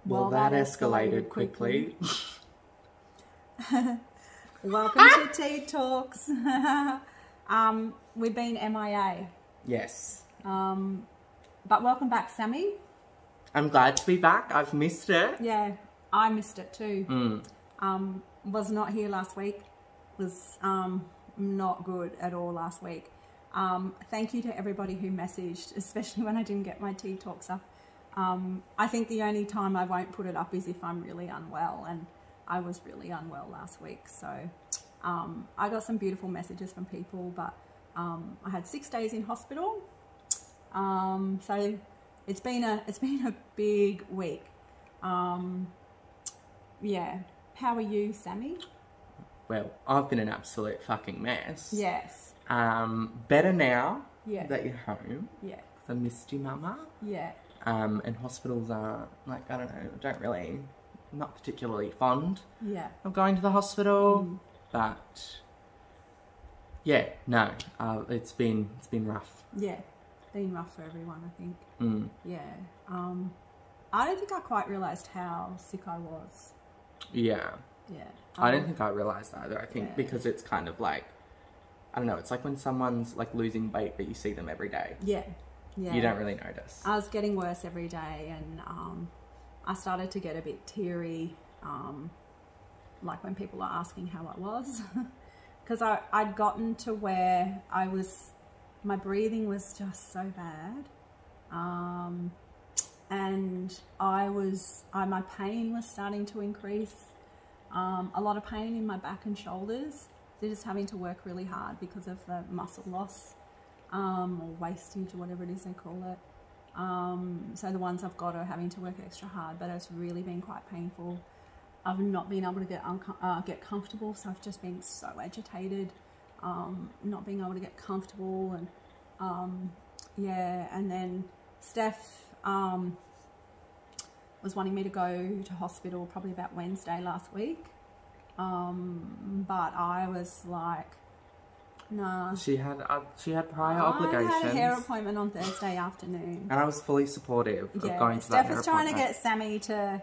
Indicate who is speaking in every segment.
Speaker 1: Well, that escalated quickly.
Speaker 2: Welcome to Tea Talks. We've been MIA.
Speaker 1: Yes.
Speaker 2: But welcome back, Sammy.
Speaker 1: I'm glad to be back. I've missed it.
Speaker 2: Yeah, I missed it too. Was not here last week. Was not good at all last week. Thank you to everybody who messaged, especially when I didn't get my Tea Talks up. I think the only time I won't put it up is if I'm really unwell, and I was really unwell last week. So I got some beautiful messages from people, but I had 6 days in hospital. So it's been a big week. Yeah. How are you, Sammy?
Speaker 1: Well, I've been an absolute fucking mess.
Speaker 2: Yes.
Speaker 1: Better now
Speaker 2: Yeah.
Speaker 1: that you're home.
Speaker 2: Yeah.
Speaker 1: 'Cause I missed you, Mama.
Speaker 2: Yeah.
Speaker 1: And hospitals are, like, I don't know, not particularly fond
Speaker 2: Yeah.
Speaker 1: of going to the hospital. But, yeah, no, it's been rough.
Speaker 2: Yeah. Been rough for everyone, I think. Yeah. I don't think I quite realised how sick I was.
Speaker 1: Yeah.
Speaker 2: Yeah.
Speaker 1: I don't think I realised either. I think
Speaker 2: Yeah.
Speaker 1: because it's kind of like, I don't know, it's like when someone's like losing weight but you see them every day.
Speaker 2: Yeah. Yeah.
Speaker 1: You don't really notice.
Speaker 2: I was getting worse every day, and I started to get a bit teary, like when people are asking how I was. Because I'd gotten to where my breathing was just so bad. And my pain was starting to increase. A lot of pain in my back and shoulders. They're just having to work really hard because of the muscle loss, or wastage, or whatever it is they call it. So the ones I've got are having to work extra hard, but it's really been quite painful. I've not been able to get comfortable, so I've just been so agitated, not being able to get comfortable, and yeah. And then Steph was wanting me to go to hospital probably about Wednesday last week, but I was like, nah.
Speaker 1: She had prior obligations.
Speaker 2: I had a hair appointment on Thursday afternoon,
Speaker 1: and I was fully supportive of going to
Speaker 2: Steph
Speaker 1: that hair
Speaker 2: was trying
Speaker 1: appointment.
Speaker 2: to get Sammy to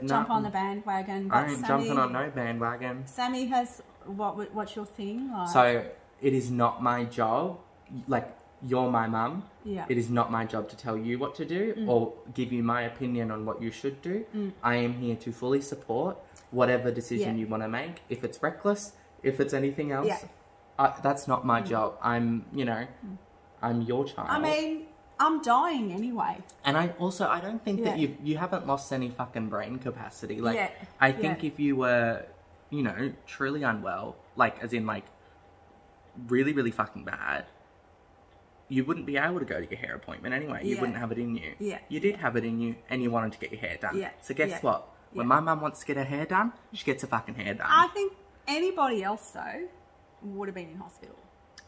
Speaker 2: jump on the bandwagon. But
Speaker 1: I ain't jumping on no bandwagon.
Speaker 2: Sammy has what's your thing like?
Speaker 1: So it is not my job. Like, you're my mum.
Speaker 2: Yeah.
Speaker 1: It is not my job to tell you what to do or give you my opinion on what you should do. I am here to fully support whatever decision you want to make. If it's reckless, if it's anything else, that's not my job. I'm your child.
Speaker 2: I mean, I'm dying anyway.
Speaker 1: And I don't think that you haven't lost any fucking brain capacity. Like, I think if you were, truly unwell, like, as in, like, really, really fucking bad, you wouldn't be able to go to your hair appointment anyway. You wouldn't have it in you.
Speaker 2: Yeah.
Speaker 1: You did have it in you, and you wanted to get your hair done.
Speaker 2: Yeah.
Speaker 1: So guess what? When my mum wants to get her hair done, she gets her fucking hair done.
Speaker 2: I think anybody else, though, would have been in hospital.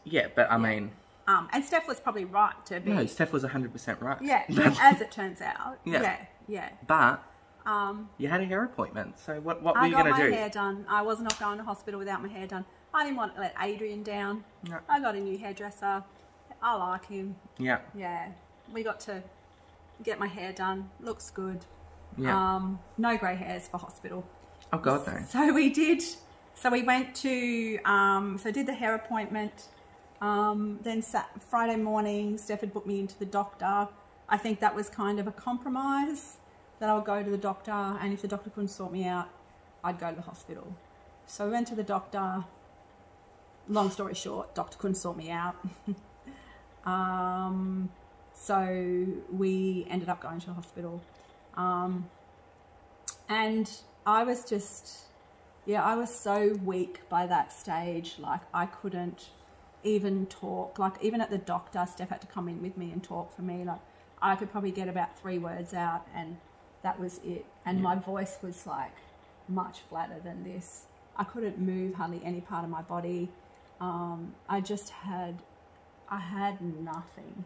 Speaker 1: Yeah, but I mean...
Speaker 2: and Steph was probably right to be...
Speaker 1: No, Steph was 100% right.
Speaker 2: Yeah, as it turns out.
Speaker 1: Yeah.
Speaker 2: Yeah.
Speaker 1: But you had a hair appointment, so what were you going to do?
Speaker 2: I got my hair done. I was not going to hospital without my hair done. I didn't want to let Adrian down.
Speaker 1: No.
Speaker 2: I got a new hairdresser. I like him.
Speaker 1: Yeah.
Speaker 2: Yeah. We got to get my hair done. Looks good.
Speaker 1: Yeah.
Speaker 2: No grey hairs for hospital.
Speaker 1: Oh, God, no.
Speaker 2: So we did. So we went to, did the hair appointment. Then Friday morning, Steph had booked me into the doctor. I think that was kind of a compromise, that I'll go to the doctor, and if the doctor couldn't sort me out, I'd go to the hospital. So we went to the doctor. Long story short, doctor couldn't sort me out. So we ended up going to the hospital. And I was just, I was so weak by that stage. Like, I couldn't even talk. Like, even at the doctor, Steph had to come in with me and talk for me. Like, I could probably get about 3 words out, and that was it. And my voice was like much flatter than this. I couldn't move hardly any part of my body. I had nothing,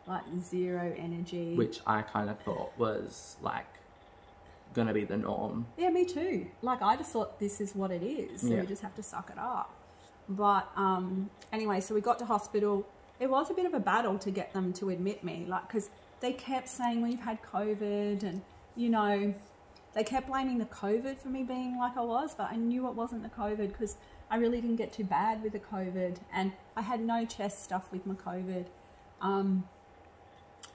Speaker 2: like zero energy. Which
Speaker 1: I kind of thought was like gonna be the norm.
Speaker 2: Yeah, me too. Like, I just thought this is what it is. So you just have to suck it up. But anyway, so we got to hospital. It was a bit of a battle to get them to admit me, like, because they kept saying, well, you've had COVID, and they kept blaming the COVID for me being like I was, but I knew it wasn't the COVID because I really didn't get too bad with the COVID, and I had no chest stuff with my COVID.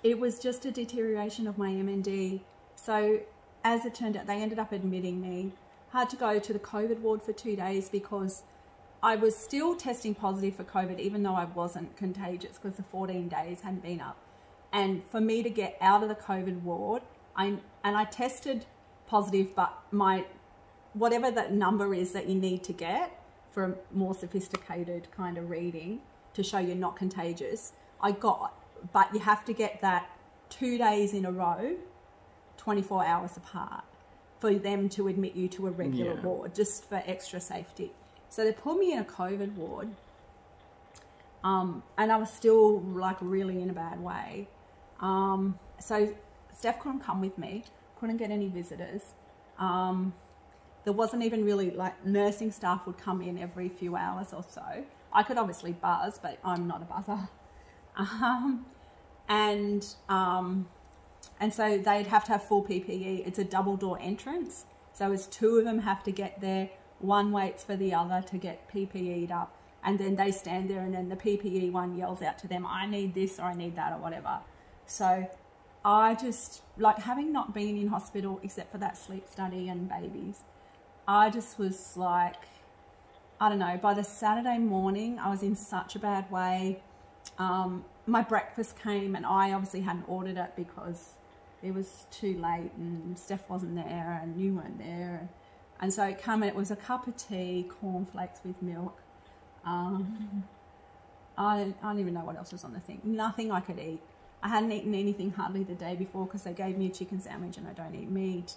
Speaker 2: It was just a deterioration of my MND. So as it turned out, they ended up admitting me. I had to go to the COVID ward for 2 days because I was still testing positive for COVID, even though I wasn't contagious because the 14 days hadn't been up. And for me to get out of the COVID ward, I tested positive, but whatever that number is that you need to get for a more sophisticated kind of reading to show you're not contagious, I got, but you have to get that 2 days in a row, 24 hours apart, for them to admit you to a regular ward, just for extra safety. So they put me in a COVID ward, and I was still like really in a bad way. So Steph couldn't come with me, couldn't get any visitors. There wasn't even really, like, nursing staff would come in every few hours or so. I could obviously buzz, but I'm not a buzzer. And so they'd have to have full PPE. It's a double door entrance. So as 2 of them have to get there, one waits for the other to get PPE'd up. And then they stand there, and then the PPE one yells out to them, I need this or I need that or whatever. So I just, like, having not been in hospital except for that sleep study and babies, I just was like, I don't know, by the Saturday morning, I was in such a bad way. My breakfast came, and I obviously hadn't ordered it because it was too late and Steph wasn't there and you weren't there. And so it came, and it was a cup of tea, cornflakes with milk. I don't even know what else was on the thing. Nothing I could eat. I hadn't eaten anything hardly the day before because they gave me a chicken sandwich and I don't eat meat.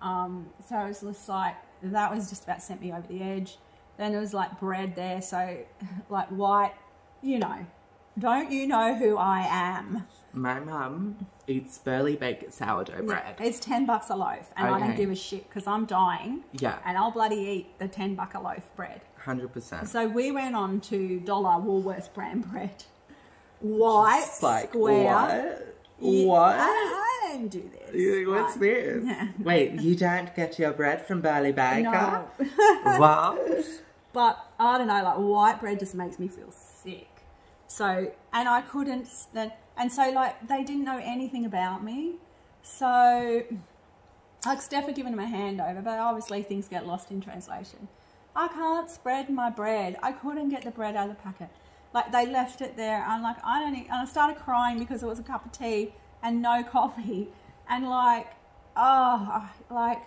Speaker 2: So it was just like, that was just about sent me over the edge. Then there was like bread there, so like white, you know. Don't you know who I am?
Speaker 1: My mum eats burley baked sourdough bread.
Speaker 2: It's $10 a loaf, and I don't give a shit because I'm dying.
Speaker 1: Yeah.
Speaker 2: And I'll bloody eat the $10 a loaf bread.
Speaker 1: 100%.
Speaker 2: So we went on to dollar Woolworths brand bread. White, like, square.
Speaker 1: What?
Speaker 2: I didn't do this.
Speaker 1: What's this? Yeah. Wait, you don't get your bread from Burley Baker?
Speaker 2: No.
Speaker 1: Wow.
Speaker 2: But I don't know, like, white bread just makes me feel sick. So, and I couldn't, and so, like, they didn't know anything about me. So, like, Steph had given him a handover, but obviously things get lost in translation. I can't spread my bread. I couldn't get the bread out of the packet. Like, they left it there. I'm like, I don't eat. And I started crying because it was a cup of tea and no coffee. And like, oh, like,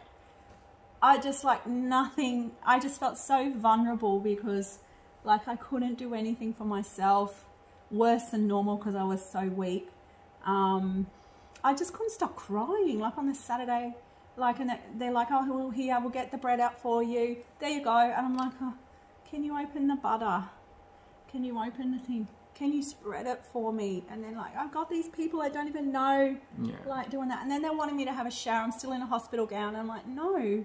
Speaker 2: I just, like, nothing. I just felt so vulnerable because, like, I couldn't do anything for myself. Worse than normal because I was so weak. I just couldn't stop crying. Like, on the Saturday, like, and they're like, oh, well, here, we'll get the bread out for you. There you go. And I'm like, oh, can you open the butter? Can you open the thing? Can you spread it for me? And then, like, I've got these people I don't even know, like, doing that. And then they wanted me to have a shower. I'm still in a hospital gown. And I'm like, no,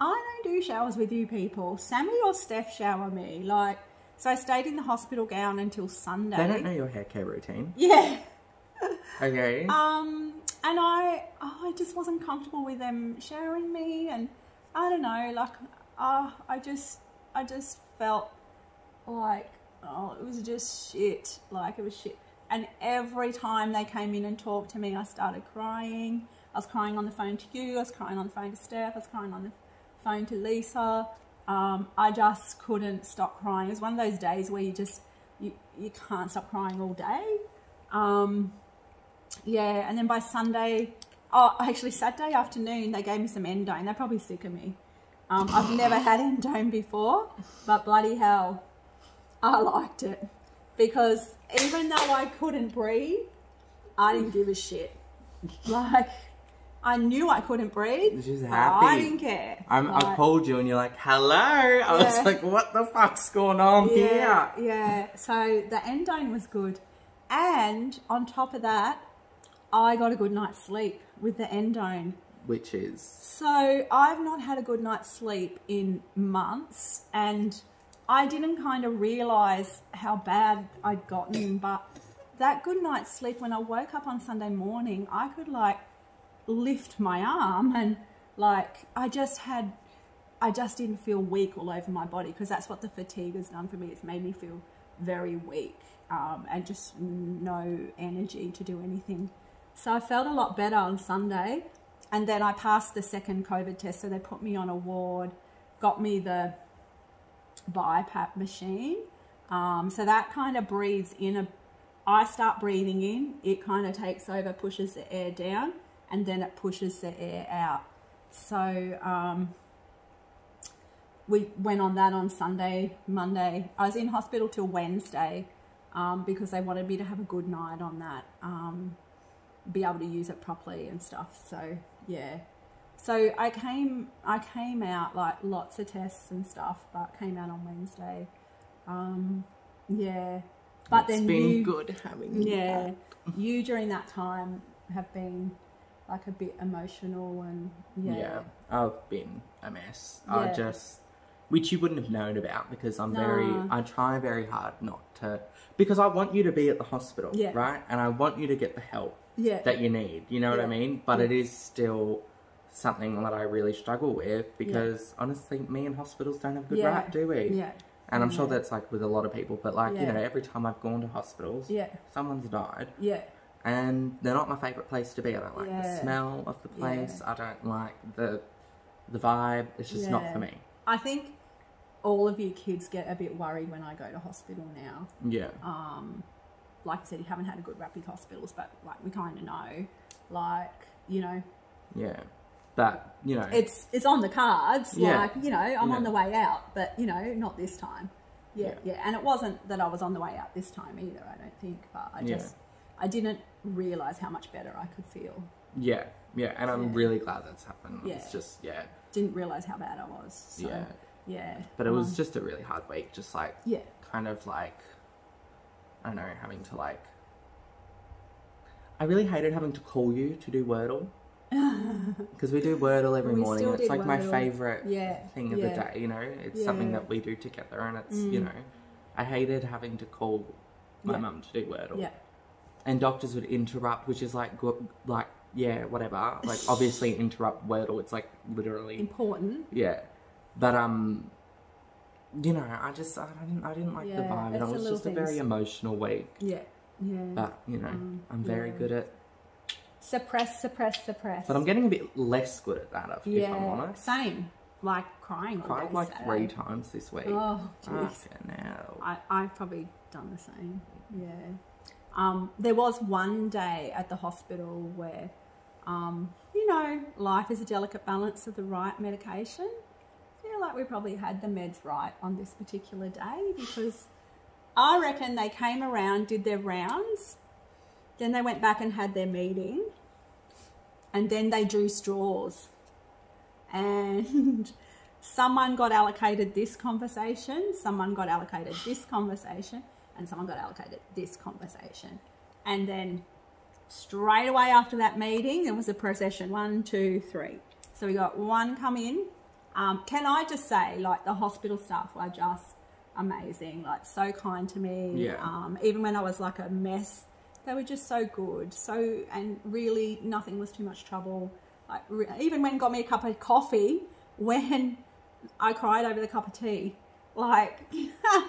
Speaker 2: I don't do showers with you people. Sammy or Steph shower me. Like, so I stayed in the hospital gown until Sunday.
Speaker 1: They don't know your hair care routine.
Speaker 2: Yeah.
Speaker 1: Okay.
Speaker 2: And I just wasn't comfortable with them showering me. And I don't know, like, I just felt like, oh, it was just shit. Like, it was shit. And every time they came in and talked to me, I started crying. I was crying on the phone to you. I was crying on the phone to Steph. I was crying on the phone to Lisa. I just couldn't stop crying. It was one of those days where you just, you can't stop crying all day. Yeah, and then by Sunday, actually Saturday afternoon, they gave me some endone. They're probably sick of me. I've never had endone before, but bloody hell, I liked it. Because even though I couldn't breathe, I didn't give a shit. Like, I knew I couldn't breathe.
Speaker 1: She's happy.
Speaker 2: I didn't care.
Speaker 1: I called you and you're like, hello. I was like, what the fuck's going on here?
Speaker 2: Yeah, so the endone was good. And on top of that, I got a good night's sleep with the endone.
Speaker 1: Which is?
Speaker 2: So I've not had a good night's sleep in months, and I didn't kind of realise how bad I'd gotten, but that good night's sleep, when I woke up on Sunday morning, I could, like, lift my arm and Like, I just didn't feel weak all over my body, because that's what the fatigue has done for me. It's made me feel very weak, and just no energy to do anything. So I felt a lot better on Sunday, and then I passed the second COVID test. So they put me on a ward, got me the BiPAP machine. So that kind of breathes in. I start breathing in, it kind of takes over, pushes the air down, and then it pushes the air out. So we went on that on Sunday, Monday. I was in hospital till Wednesday, because they wanted me to have a good night on that, be able to use it properly and stuff. So yeah, so I came out, like, lots of tests and stuff, but came out on Wednesday. Yeah, but
Speaker 1: it's
Speaker 2: then
Speaker 1: been good having you back.
Speaker 2: You during that time have been like a bit emotional, and yeah,
Speaker 1: I've been a mess. I just, which you wouldn't have known about, because I try very hard not to, because I want you to be at the hospital, right? And I want you to get the help that you need, you know what I mean? But it is still something that I really struggle with, because honestly, me and hospitals don't have a good rap, do we? Yeah. And I'm sure that's like with a lot of people, but like, you know, every time I've gone to hospitals, someone's died. Yeah. And they're not my favourite place to be. I don't like the smell of the place. I don't like the vibe. It's just not for me.
Speaker 2: I think all of you kids get a bit worried when I go to hospital now. Yeah. Like I said, you haven't had a good rap with hospitals, but like, we kind of know, like, you know. Yeah.
Speaker 1: But, you know,
Speaker 2: it's on the cards, like, you know, I'm on the way out, but, you know, not this time. Yeah. And it wasn't that I was on the way out this time either, I don't think, but I didn't realise how much better I could feel. Yeah, and I'm really glad that's happened. It's just, didn't realise how bad I was. So, but it was just a really hard week, just like, kind of like, I don't know, having to like, I really hated having to call you to do Wordle. Because we do Wordle every morning, and it's like Wordle. My favourite thing of the day, you know. It's something that we do together, and it's, you know, I hated having to call my mum to do Wordle. Yeah. And doctors would interrupt, which is like, whatever. Like, obviously interrupt Wordle, it's like literally important. Yeah. But you know, I didn't like the vibe, and it was just a very emotional week. Yeah. Yeah. But, you know, I'm very good at suppress. But I'm getting a bit less good at that, if I'm honest. Same. Like crying. Cried like Saturday. 3 times this week. Oh, jeez. I've probably done the same. Yeah. There was one day at the hospital where, you know, life is a delicate balance of the right medication. I feel like we probably had the meds right on this particular day, because I reckon they came around, did their rounds, then they went back and had their meeting, and then they drew straws, and someone got allocated this conversation, someone got allocated this conversation, and someone got allocated this conversation. And then straight away after that meeting, there was a procession, 1, 2, 3. So we got one come in. Can I just say, like, the hospital staff were just amazing, like, so kind to me. Yeah. Even when I was like a mess, they were just so good. So, and really nothing was too much trouble. Like, even when got me a cup of coffee when I cried over the cup of tea. Like,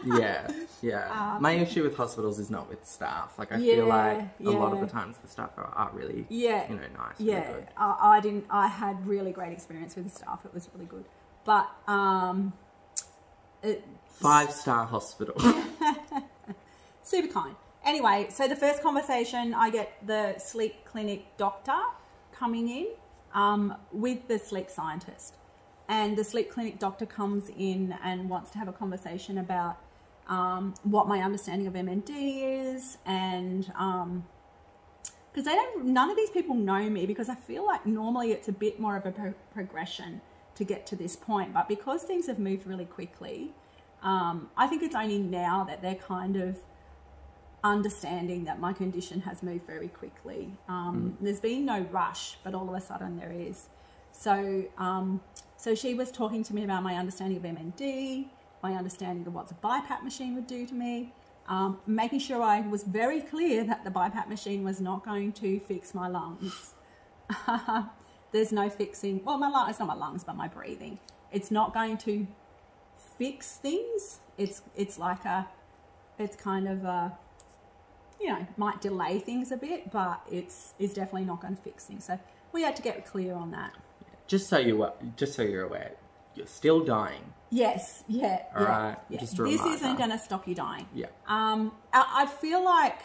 Speaker 2: my issue with hospitals is not with staff. Like, I feel like a lot of the times the staff are really, you know, nice. Yeah, really good. I had really great experience with the staff. It was really good. But, 5-star hospital. Super kind. Anyway, so the first conversation, I get the sleep clinic doctor coming in with the sleep scientist. And the sleep clinic doctor comes in and wants to have a conversation about what my understanding of MND is, and because none of these people know me, because I feel like normally it's a bit more of a progression to get to this point, but because things have moved really quickly, I think it's only now that they're kind of understanding that my condition has moved very quickly. There's been no rush, but all of a sudden there is. So, so she was talking to me about my understanding of MND, my understanding of what the BiPAP machine would do to me, making sure I was very clear that the BiPAP machine was not going to fix my lungs. there's no fixing, well, my lungs, it's not my lungs, but my breathing. It's not going to fix things. It's like it's kind of you know, might delay things a bit, but it's definitely not going to fix things. So we had to get clear on that.
Speaker 1: Just so you're aware, you're still dying.
Speaker 2: Yes, yeah.
Speaker 1: All right,
Speaker 2: yeah.
Speaker 1: just a reminder.
Speaker 2: This isn't going to stop you dying.
Speaker 1: Yeah.
Speaker 2: I feel like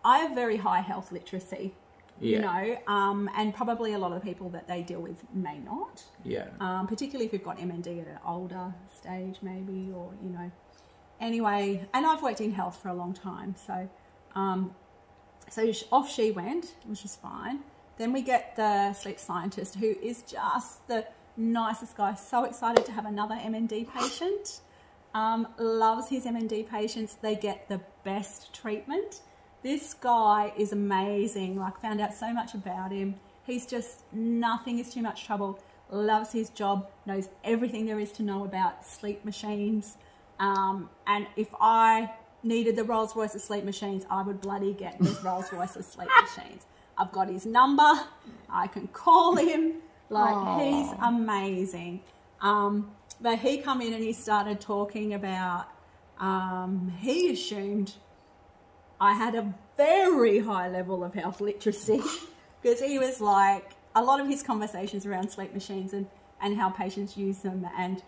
Speaker 2: I have very high health literacy.
Speaker 1: Yeah.
Speaker 2: You know, and probably a lot of the people that they deal with may not.
Speaker 1: Yeah.
Speaker 2: Particularly if you've got MND at an older stage, maybe, or, you know. Anyway, and I've worked in health for a long time, so off she went, which is fine. Then we get the sleep scientist, who is just the nicest guy. So excited to have another MND patient. Loves his MND patients. They get the best treatment. This guy is amazing. Like, found out so much about him. He's just, nothing is too much trouble. Loves his job, knows everything there is to know about sleep machines. And if I needed the Rolls Royce of sleep machines, I would bloody get the Rolls Royce of sleep machines. I've got his number. I can call him. Like, aww, he's amazing. But he come in and he started talking about, he assumed I had a very high level of health literacy, because he was like, a lot of his conversations around sleep machines and how patients use them, and,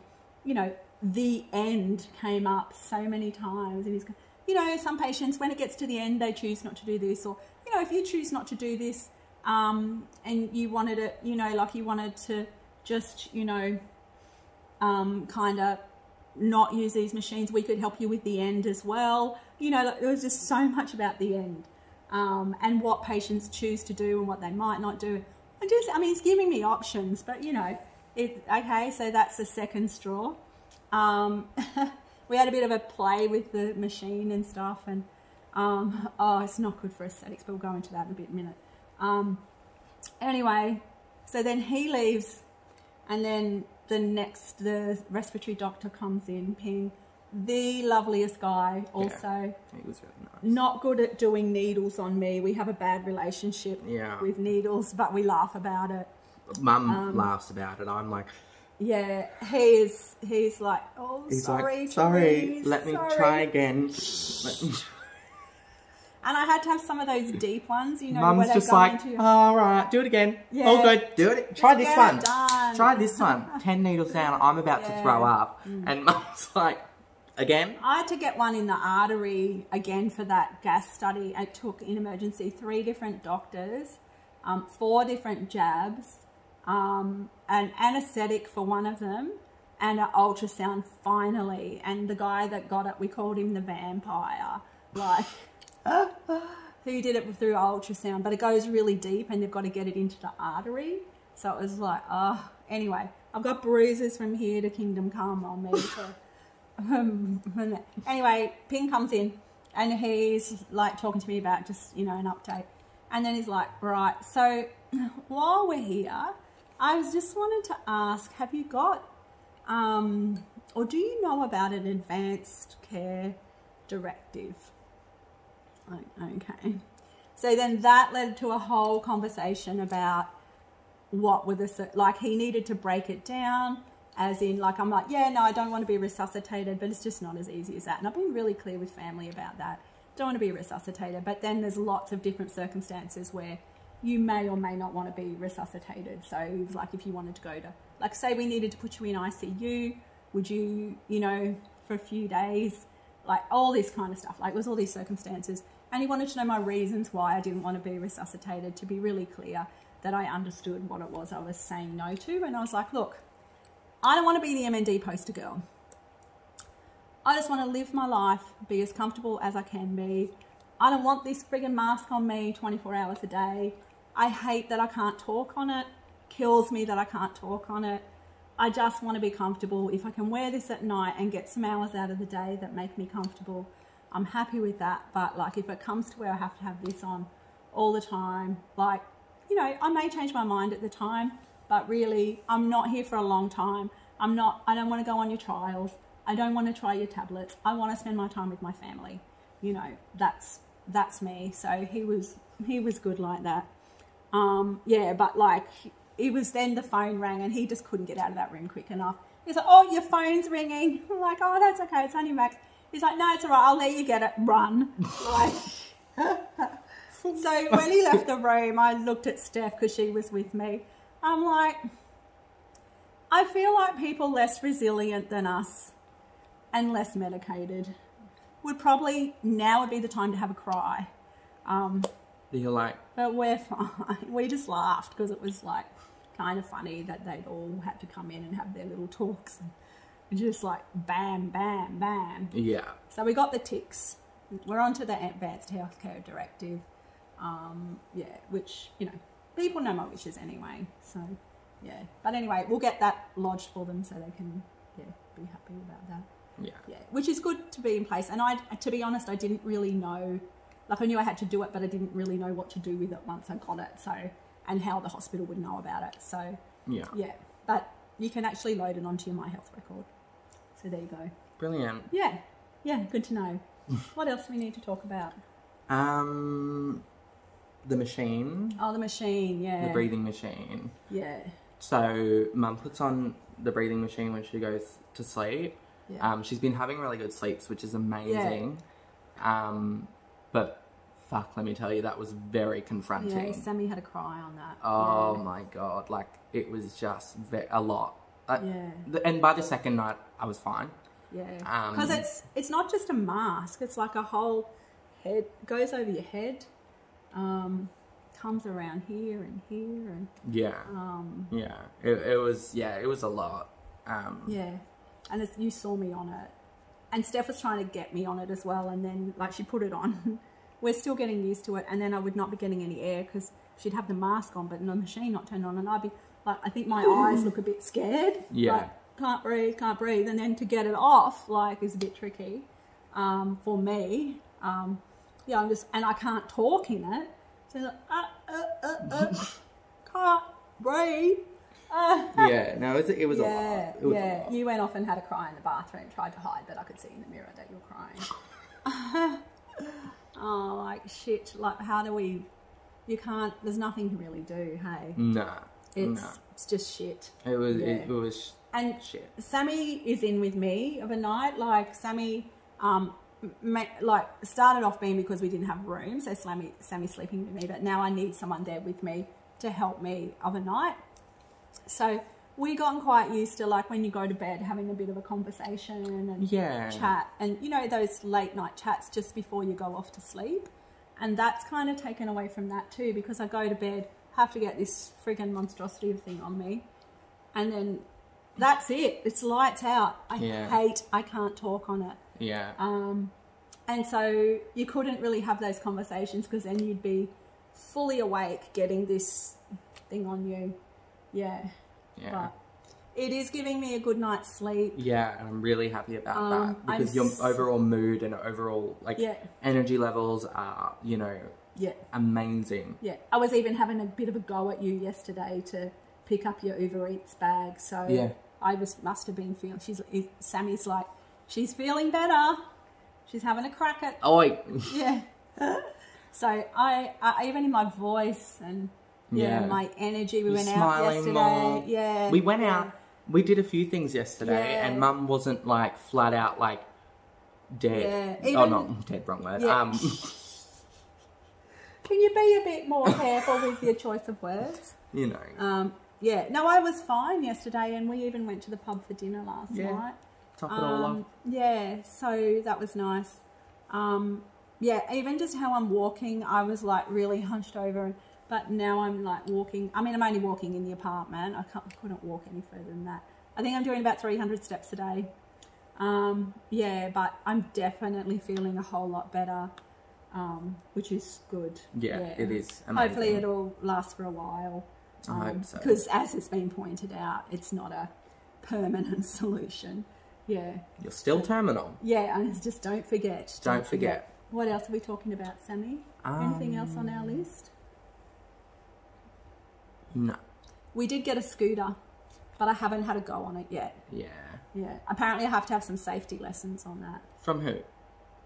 Speaker 2: you know, the end came up so many times. And he's, you know, some patients, when it gets to the end, they choose not to do this, or, you know, if you choose not to do this, and you wanted it, you know, like you wanted to just, you know, kind of not use these machines, we could help you with the end as well. You know, there was just so much about the end, and what patients choose to do and what they might not do. I mean, it's giving me options, but, you know, okay, so that's the second straw. We had a bit of a play with the machine and stuff, and oh, it's not good for aesthetics, but we'll go into that in a minute. Anyway, so then he leaves, and then the respiratory doctor comes in, Ping, the loveliest guy, also.
Speaker 1: Yeah, he was really nice.
Speaker 2: Not good at doing needles on me. We have a bad relationship with needles, but we laugh about it.
Speaker 1: Mum laughs about it. I'm like,
Speaker 2: yeah, he's like, oh, he's sorry,
Speaker 1: like, sorry, let me
Speaker 2: sorry.
Speaker 1: try again.
Speaker 2: And I had to have some of those deep ones, you know.
Speaker 1: Mum's
Speaker 2: where
Speaker 1: just like, all right, do it again. Yeah. All good, do it. Try this one. Try this one. 10 needles down. I'm about to throw up. And Mum's like, again?
Speaker 2: I had to get one in the artery again for that gas study. It took, in emergency, 3 different doctors, 4 different jabs, an anaesthetic for one of them, and an ultrasound finally. And the guy that got it, we called him the vampire. Like, who did it through ultrasound, but it goes really deep and they've got to get it into the artery. So it was like, oh, anyway, I've got bruises from here to kingdom come on me. So, anyway, Ping comes in and he's like talking to me about just, you know, an update. And then he's like, right, so while we're here, I just wanted to ask, have you got, or do you know about an advanced care directive? Okay. So then that led to a whole conversation about what were the, like, he needed to break it down, as in, like, I'm like, yeah, no, I don't want to be resuscitated, but it's just not as easy as that. And I've been really clear with family about that. Don't want to be resuscitated, but then there's lots of different circumstances where you may or may not want to be resuscitated. So, like, if you wanted to go to, like, say we needed to put you in ICU, would you, you know, for a few days, like, all this kind of stuff. Like, it was all these circumstances. And he wanted to know my reasons why I didn't want to be resuscitated, to be really clear that I understood what it was I was saying no to. And I was like, look, I don't want to be the MND poster girl. I just want to live my life, be as comfortable as I can be. I don't want this friggin' mask on me 24 hours a day. I hate that I can't talk on it. Kills me that I can't talk on it. I just want to be comfortable. If I can wear this at night and get some hours out of the day that make me comfortable, I'm happy with that. But, like, if it comes to where I have to have this on all the time, like, you know, I may change my mind at the time, but really, I'm not here for a long time. I don't want to go on your trials. I don't want to try your tablets. I want to spend my time with my family. You know, that's me. So he was good like that. Yeah, but, like, it was then the phone rang and he just couldn't get out of that room quick enough. He's like, oh, your phone's ringing. I'm like, oh, that's okay. It's only Max. He's like, no, it's all right. I'll let you get it. Run. Like, so when he left the room, I looked at Steph because she was with me. I'm like, I feel like people less resilient than us and less medicated would probably, now would be the time to have a cry.
Speaker 1: You're like...
Speaker 2: But we're fine. We just laughed because it was like kind of funny that they'd all had to come in and have their little talks. And just like bam, bam, bam.
Speaker 1: Yeah.
Speaker 2: So we got the ticks. We're on to the Advanced Healthcare Directive. Yeah, which, you know, people know my wishes anyway. So, yeah. But anyway, we'll get that lodged for them so they can, yeah, be happy about that.
Speaker 1: Yeah.
Speaker 2: Yeah, which is good to be in place. And I, to be honest, I didn't really know, like I knew I had to do it, but I didn't really know what to do with it once I got it. So, and how the hospital would know about it. So,
Speaker 1: yeah.
Speaker 2: Yeah. But you can actually load it onto your My Health record. So there you go.
Speaker 1: Brilliant.
Speaker 2: Yeah. Yeah, good to know. What else do we need to talk about?
Speaker 1: The machine.
Speaker 2: Oh, the machine, yeah.
Speaker 1: The breathing machine.
Speaker 2: Yeah.
Speaker 1: So Mum puts on the breathing machine when she goes to sleep.
Speaker 2: Yeah.
Speaker 1: She's been having really good sleeps, which is amazing. Yeah. But fuck, let me tell you, that was very confronting.
Speaker 2: Yeah, Sammy had a cry on that.
Speaker 1: Oh
Speaker 2: yeah.
Speaker 1: my God. Like, it was just a lot.
Speaker 2: Yeah.
Speaker 1: And by the second night, I was fine.
Speaker 2: Yeah. Because it's not just a mask. It's like a whole head, goes over your head, comes around here and here. And
Speaker 1: yeah. Yeah. It was a lot.
Speaker 2: Yeah. And you saw me on it. And Steph was trying to get me on it as well. And then, like, she put it on. We're still getting used to it. And then I would not be getting any air because she'd have the mask on, but the machine not turned on. And I'd be, like, I think my eyes look a bit scared.
Speaker 1: Yeah.
Speaker 2: Like, can't breathe. And then to get it off, like, is a bit tricky for me. Yeah, and I can't talk in it. So, like, can't breathe.
Speaker 1: Yeah, no, it was a lot. It was a lot.
Speaker 2: You went off and had a cry in the bathroom, tried to hide, but I could see in the mirror that you were crying. Oh, like, shit. Like, how do we... You can't... There's nothing to really do, hey?
Speaker 1: Nah.
Speaker 2: It's just shit.
Speaker 1: It was
Speaker 2: and
Speaker 1: shit.
Speaker 2: Sammy is in with me of a night. Like, Sammy... like, started off being because we didn't have room, so Sammy's sleeping with me, but now I need someone there with me to help me of a night. So we gotten quite used to, like, when you go to bed, having a bit of a conversation and chat, and, you know, those late night chats just before you go off to sleep. And that's kind of taken away from that too, because I go to bed, have to get this friggin' monstrosity of thing on me, and then that's it. It's lights out. I can't talk on it.
Speaker 1: Yeah.
Speaker 2: And so you couldn't really have those conversations because then you'd be fully awake getting this thing on you. Yeah. But it is giving me a good night's sleep.
Speaker 1: Yeah, and I'm really happy about that because your overall mood and overall, like, energy levels are, you know, amazing. Yeah.
Speaker 2: I was even having a bit of a go at you yesterday to pick up your Uber Eats bag. So I must have been feeling, Sammy's like, she's feeling better. She's having a crack at...
Speaker 1: Oh, wait.
Speaker 2: Yeah. So I even in my voice and my energy, we went out yesterday. More. Yeah.
Speaker 1: We went out. We did a few things yesterday and Mum wasn't, like, flat out, like, dead. Yeah. Not dead, wrong word.
Speaker 2: Yeah. Can you be a bit more careful with your choice of words?
Speaker 1: You know.
Speaker 2: Yeah. No, I was fine yesterday and we even went to the pub for dinner last night.
Speaker 1: Top it all off.
Speaker 2: Yeah, so that was nice. Yeah, even just how I'm walking, I was like really hunched over, but now I'm like walking. I mean, I'm only walking in the apartment. I couldn't walk any further than that. I think I'm doing about 300 steps a day. Yeah, but I'm definitely feeling a whole lot better, which is good.
Speaker 1: Yeah, it is amazing.
Speaker 2: Hopefully it'll last for a while.
Speaker 1: I hope so.
Speaker 2: Because as it's been pointed out, it's not a permanent solution. Yeah.
Speaker 1: You're still terminal.
Speaker 2: Yeah, and just don't forget.
Speaker 1: Don't forget.
Speaker 2: What else are we talking about, Sammy? Anything else on our list?
Speaker 1: No.
Speaker 2: We did get a scooter, but I haven't had a go on it yet.
Speaker 1: Yeah.
Speaker 2: Yeah. Apparently I have to have some safety lessons on that.
Speaker 1: From who?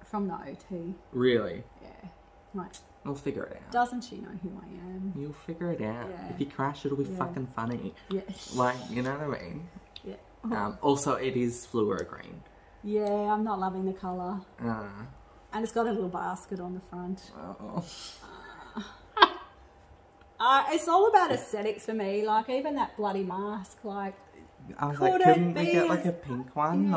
Speaker 2: From the OT.
Speaker 1: Really?
Speaker 2: Yeah. Right.
Speaker 1: We'll figure it out.
Speaker 2: Doesn't she know who I am?
Speaker 1: You'll figure it out.
Speaker 2: Yeah.
Speaker 1: If you crash, it'll be fucking funny.
Speaker 2: Yeah.
Speaker 1: Like, you know what I mean?
Speaker 2: Yeah.
Speaker 1: Also, it is fluoro green.
Speaker 2: Yeah, I'm not loving the colour.
Speaker 1: And
Speaker 2: it's got a little basket on the front.
Speaker 1: Oh.
Speaker 2: It's all about aesthetics for me. Like, even that bloody mask, like...
Speaker 1: I was like, couldn't we get like a pink one?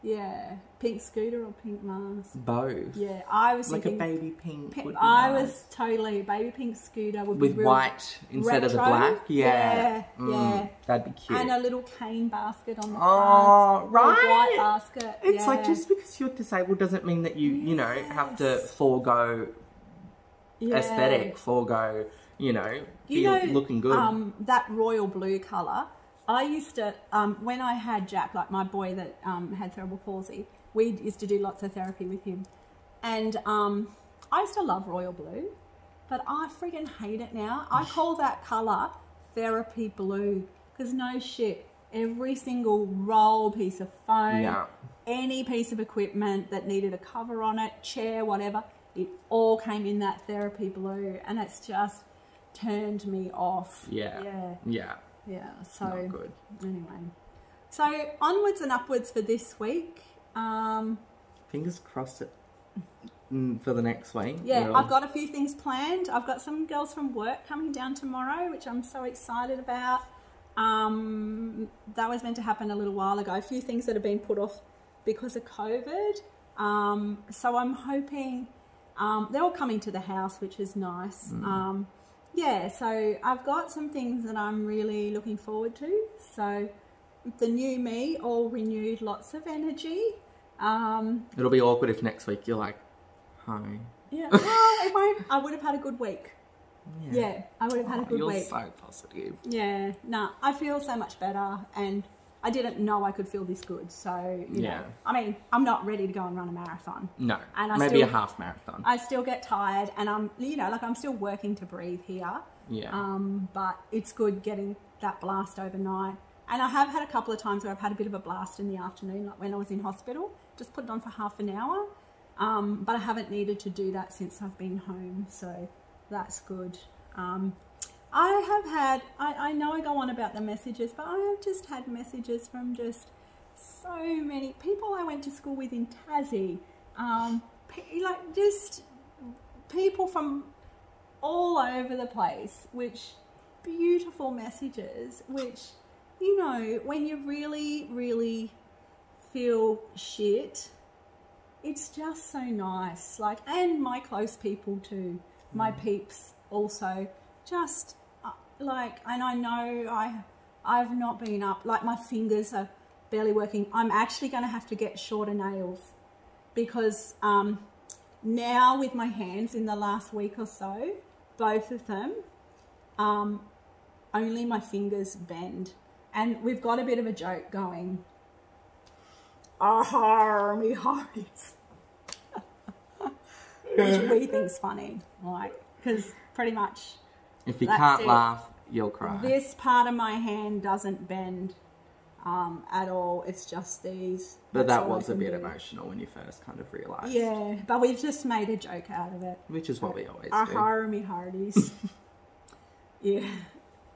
Speaker 2: Yeah, pink scooter or pink mask?
Speaker 1: Both.
Speaker 2: Yeah, I was
Speaker 1: like
Speaker 2: thinking...
Speaker 1: a baby pink would be
Speaker 2: I
Speaker 1: nice.
Speaker 2: was totally... Baby pink scooter would be
Speaker 1: with white instead of the black?
Speaker 2: Yeah.
Speaker 1: That'd be cute.
Speaker 2: And a little cane basket on the front.
Speaker 1: Oh, right.
Speaker 2: A white basket.
Speaker 1: It's like, just because you're disabled doesn't mean that you know, have to forego aesthetic, forego, looking good.
Speaker 2: That royal blue colour, I used to, when I had Jack, like my boy that had cerebral palsy, we used to do lots of therapy with him. And I used to love royal blue, but I friggin' hate it now. I call that colour therapy blue, because no shit, every single roll, piece of foam, any piece of equipment that needed a cover on it, chair, whatever, it all came in that therapy blue, and it's just turned me off. Yeah, so
Speaker 1: not good.
Speaker 2: Anyway, so onwards and upwards for this week.
Speaker 1: Fingers crossed for the next week.
Speaker 2: Yeah, I've got a few things planned. I've got some girls from work coming down tomorrow, which I'm so excited about. That was meant to happen a little while ago. A few things that have been put off because of COVID. So I'm hoping they're all coming to the house, which is nice. Yeah, so I've got some things that I'm really looking forward to. So the new me, all renewed, lots of energy.
Speaker 1: It'll be awkward if next week you're like, hi.
Speaker 2: Yeah, well, I would have had a good week. Yeah, I would have had a good week.
Speaker 1: You're so positive.
Speaker 2: Yeah, no, I feel so much better, and I didn't know I could feel this good. So, you know, I mean, I'm not ready to go and run a marathon.
Speaker 1: No,
Speaker 2: and
Speaker 1: maybe a half marathon.
Speaker 2: I still get tired, and I'm, I'm still working to breathe here.
Speaker 1: Yeah.
Speaker 2: But it's good getting that blast overnight. And I have had a couple of times where I've had a bit of a blast in the afternoon, like when I was in hospital. Just put it on for half an hour. But I haven't needed to do that since I've been home, so that's good. I have had, I know I go on about the messages, but I have just had messages from just so many people I went to school with in Tassie. Like just people from all over the place, which beautiful messages, which, you know, when you really, really feel shit, it's just so nice. Like, and my close people too, my peeps also, just like, and I know I've not been up, like my fingers are barely working. I'm actually going to have to get shorter nails because now with my hands in the last week or so, both of them, only my fingers bend. And we've got a bit of a joke going. Me hearties. Which we think's funny, like, because pretty much
Speaker 1: if you can't laugh, you'll cry.
Speaker 2: This part of my hand doesn't bend at all. It's just these.
Speaker 1: But that was a bit emotional when you first kind of realised.
Speaker 2: Yeah, but we've just made a joke out of it.
Speaker 1: Which is what we always do.
Speaker 2: Me hearties. Yeah.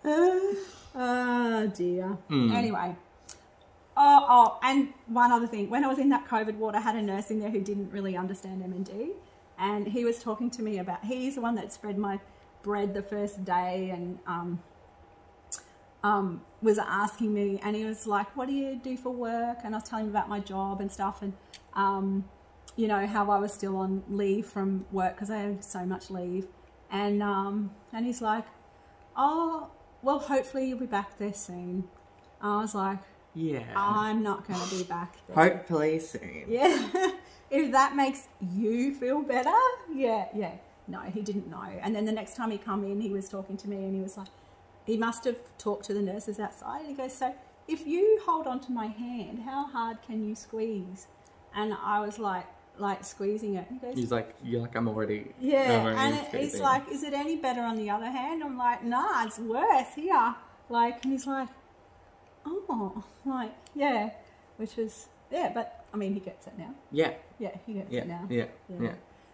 Speaker 2: Oh dear. Anyway. Oh, and one other thing. When I was in that COVID ward, I had a nurse in there who didn't really understand MND. And he was talking to me about, he's the one that spread my bread the first day and was asking me, and he was like, what do you do for work? And I was telling him about my job and stuff, and you know, how I was still on leave from work because I had so much leave. And he's like, oh, well, hopefully you'll be back there soon. I was like,
Speaker 1: yeah,
Speaker 2: I'm not going to be back there.
Speaker 1: Hopefully soon.
Speaker 2: Yeah. If that makes you feel better. Yeah. No, he didn't know. And then the next time he come in, he was talking to me and he was like, he must have talked to the nurses outside. He goes, so if you hold on to my hand, how hard can you squeeze? And I was like squeezing it. He goes,
Speaker 1: he's like, you're like, I'm already.
Speaker 2: Yeah. And he's like, is it any better on the other hand? I'm like, nah, it's worse here. Like, and he's like, oh, like, yeah, which is, yeah, but I mean, he gets it now.
Speaker 1: Yeah.
Speaker 2: Yeah, he gets it now.
Speaker 1: Yeah.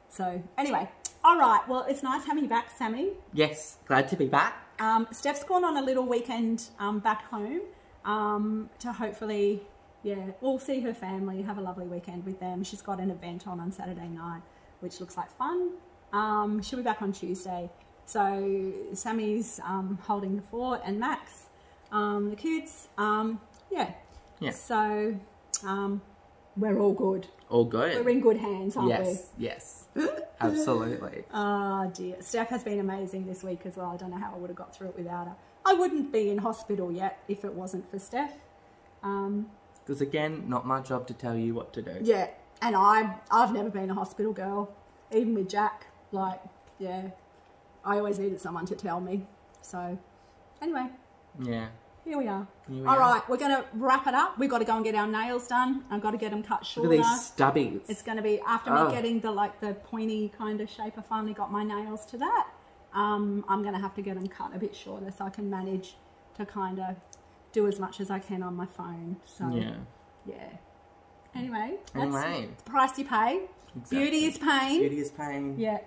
Speaker 2: So anyway, all right. Well, it's nice having you back, Sammy.
Speaker 1: Yes, glad to be back.
Speaker 2: Steph's gone on a little weekend back home to hopefully, we'll see her family, have a lovely weekend with them. She's got an event on Saturday night, which looks like fun. She'll be back on Tuesday. So Sammy's holding the fort, and Max, the kids, So we're all good.
Speaker 1: All good.
Speaker 2: We're in good hands, aren't we?
Speaker 1: Yes, absolutely.
Speaker 2: Oh dear. Steph has been amazing this week as well. I don't know how I would have got through it without her. I wouldn't be in hospital yet if it wasn't for Steph.
Speaker 1: Because again, not my job to tell you what to do.
Speaker 2: Yeah, and I've never been a hospital girl, even with Jack. Like, I always needed someone to tell me. So, anyway.
Speaker 1: Yeah.
Speaker 2: Here we are. All right, we're going to wrap it up. We've got to go and get our nails done. I've got to get them cut shorter.
Speaker 1: Look at these stubbies.
Speaker 2: It's going to be, after me getting the pointy kind of shape, I finally got my nails to that. I'm going to have to get them cut a bit shorter so I can manage to kind of do as much as I can on my phone. So, Anyway, that's the price you pay. Exactly. Beauty is pain.
Speaker 1: Beauty is pain.
Speaker 2: Yeah.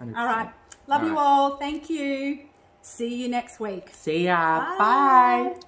Speaker 1: 100%.
Speaker 2: All right. Love you all. Thank you. See you next week.
Speaker 1: See ya. Bye.